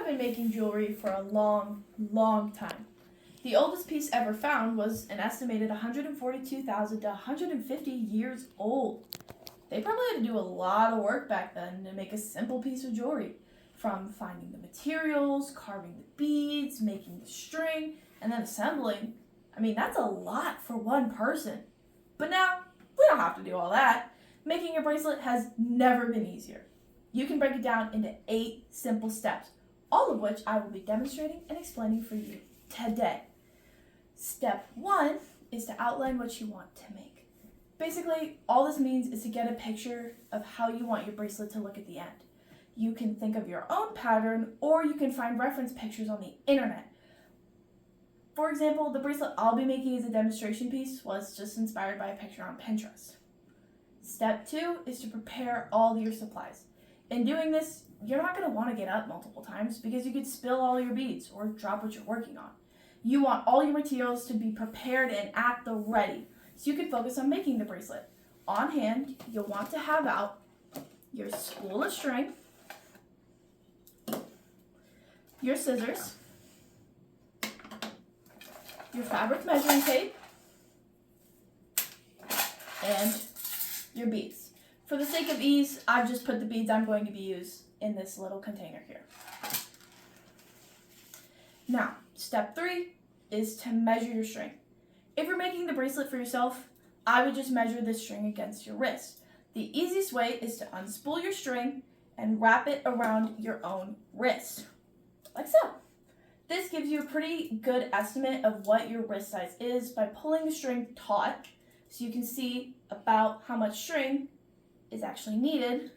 have been making jewelry for a long, long time. The oldest piece ever found was an estimated 142,000 to 150 years old. They probably had to do a lot of work back then to make a simple piece of jewelry, from finding the materials, carving the beads, making the string, and then assembling. I mean, that's a lot for one person. But now, we don't have to do all that. Making a bracelet has never been easier. You can break it down into 8 simple steps, all of which I will be demonstrating and explaining for you today. Step 1 is to outline what you want to make. Basically, all this means is to get a picture of how you want your bracelet to look at the end. You can think of your own pattern, or you can find reference pictures on the internet. For example, the bracelet I'll be making as a demonstration piece was just inspired by a picture on Pinterest. Step 2 is to prepare all your supplies. In doing this, you're not going to want to get up multiple times because you could spill all your beads or drop what you're working on. You want all your materials to be prepared and at the ready so you can focus on making the bracelet. On hand, you'll want to have out your spool of string, your scissors, your fabric measuring tape, and your beads. For the sake of ease, I've just put the beads I'm going to be used in this little container here. Now, step 3 is to measure your string. If you're making the bracelet for yourself, I would just measure the string against your wrist. The easiest way is to unspool your string and wrap it around your own wrist, like so. This gives you a pretty good estimate of what your wrist size is by pulling the string taut, so you can see about how much string is actually needed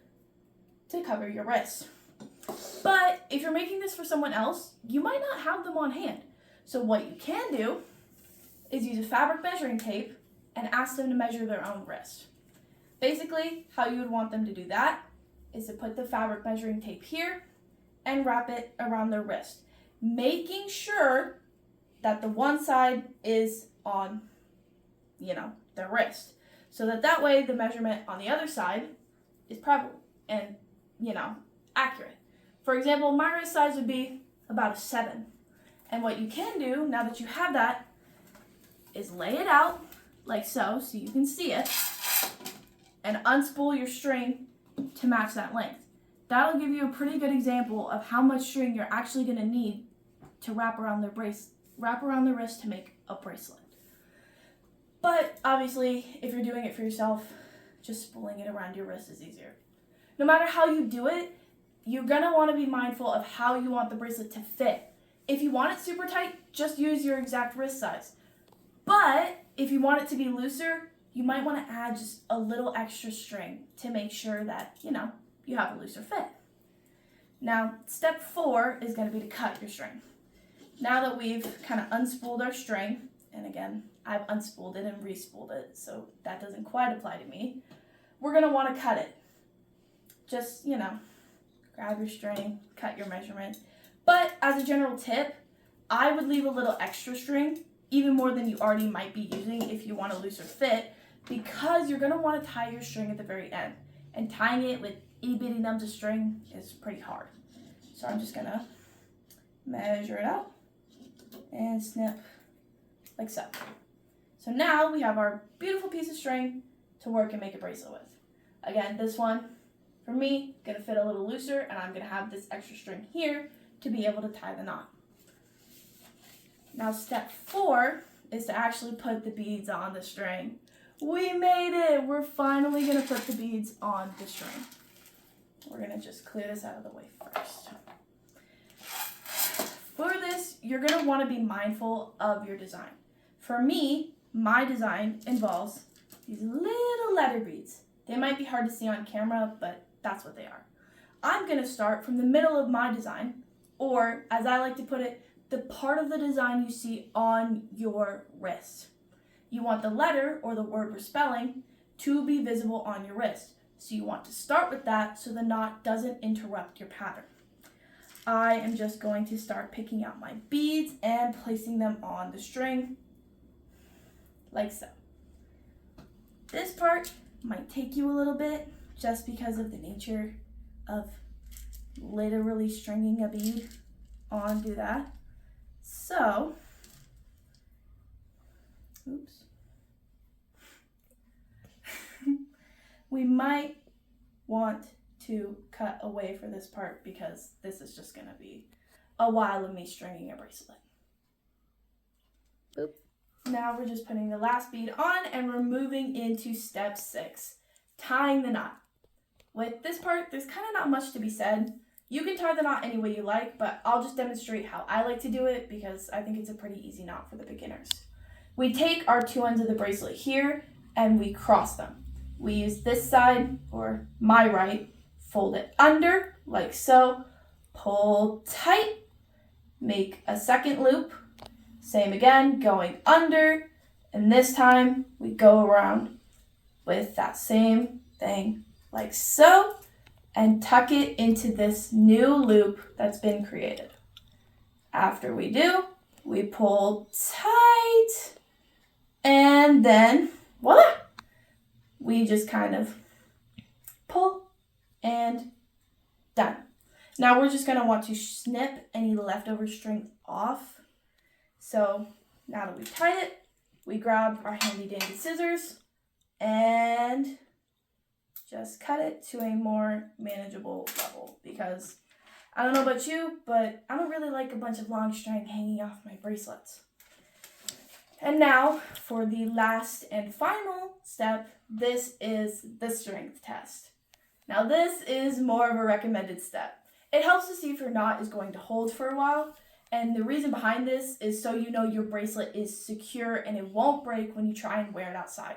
to cover your wrist. But if you're making this for someone else, you might not have them on hand. So what you can do is use a fabric measuring tape and ask them to measure their own wrist. Basically, how you would want them to do that is to put the fabric measuring tape here and wrap it around their wrist, making sure that the one side is on, their wrist. So that way the measurement on the other side is proper and, accurate. For example, my wrist size would be about a 7. And what you can do, now that you have that, is lay it out like so you can see it, and unspool your string to match that length. That'll give you a pretty good example of how much string you're actually going to need to wrap around the wrist to make a bracelet. But obviously, if you're doing it for yourself, just spooling it around your wrist is easier. No matter how you do it, you're going to want to be mindful of how you want the bracelet to fit. If you want it super tight, just use your exact wrist size. But if you want it to be looser, you might want to add just a little extra string to make sure that, you have a looser fit. Now, step 4 is going to be to cut your string. Now that we've kind of unspooled our string, and again, I've unspooled it and respooled it, so that doesn't quite apply to me, we're going to want to cut it. Just, grab your string, cut your measurement. But as a general tip, I would leave a little extra string, even more than you already might be using if you want a looser fit, because you're going to want to tie your string at the very end. And tying it with itty-bitty nubs of string is pretty hard. So I'm just going to measure it out and snip like so. So now we have our beautiful piece of string to work and make a bracelet with. Again, this one, for me, gonna fit a little looser, and I'm gonna have this extra string here to be able to tie the knot. Now step 4 is to actually put the beads on the string. We made it! We're finally gonna put the beads on the string. We're gonna just clear this out of the way first. For this, you're gonna wanna be mindful of your design. For me, my design involves these little letter beads. They might be hard to see on camera, but that's what they are. I'm going to start from the middle of my design, or as I like to put it, the part of the design you see on your wrist. You want the letter or the word we're spelling to be visible on your wrist. So you want to start with that so the knot doesn't interrupt your pattern. I am just going to start picking out my beads and placing them on the string, like so. This part might take you a little bit just because of the nature of literally stringing a bead. undo that. So, oops. We might want to cut away for this part because this is just gonna be a while of me stringing a bracelet. Boop. Now we're just putting the last bead on and we're moving into step 6, tying the knot. With this part, there's kind of not much to be said. You can tie the knot any way you like, but I'll just demonstrate how I like to do it because I think it's a pretty easy knot for the beginners. We take our 2 ends of the bracelet here and we cross them. We use this side, or my right, fold it under like so, pull tight, make a second loop, same again, going under, and this time we go around with that same thing like so, and tuck it into this new loop that's been created. After we do, we pull tight, and then voila! We just kind of pull and done. Now we're just going to want to snip any leftover string off. So now that we've tied it, we grab our handy dandy scissors and just cut it to a more manageable level because I don't know about you, but I don't really like a bunch of long string hanging off my bracelets. And now for the last and final step, this is the strength test. Now this is more of a recommended step. It helps to see if your knot is going to hold for a while, and the reason behind this is so you know your bracelet is secure and it won't break when you try and wear it outside.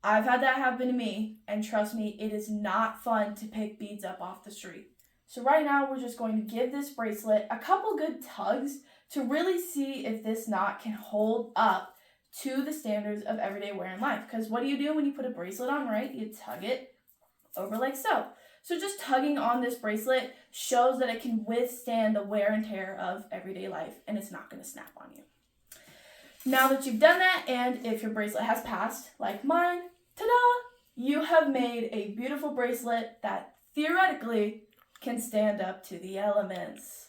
I've had that happen to me, and trust me, it is not fun to pick beads up off the street. So right now we're just going to give this bracelet a couple good tugs to really see if this knot can hold up to the standards of everyday wear in life. Because what do you do when you put a bracelet on, right? You tug it over like so. So just tugging on this bracelet shows that it can withstand the wear and tear of everyday life and it's not going to snap on you. Now that you've done that, and if your bracelet has passed, like mine, ta-da! You have made a beautiful bracelet that theoretically can stand up to the elements.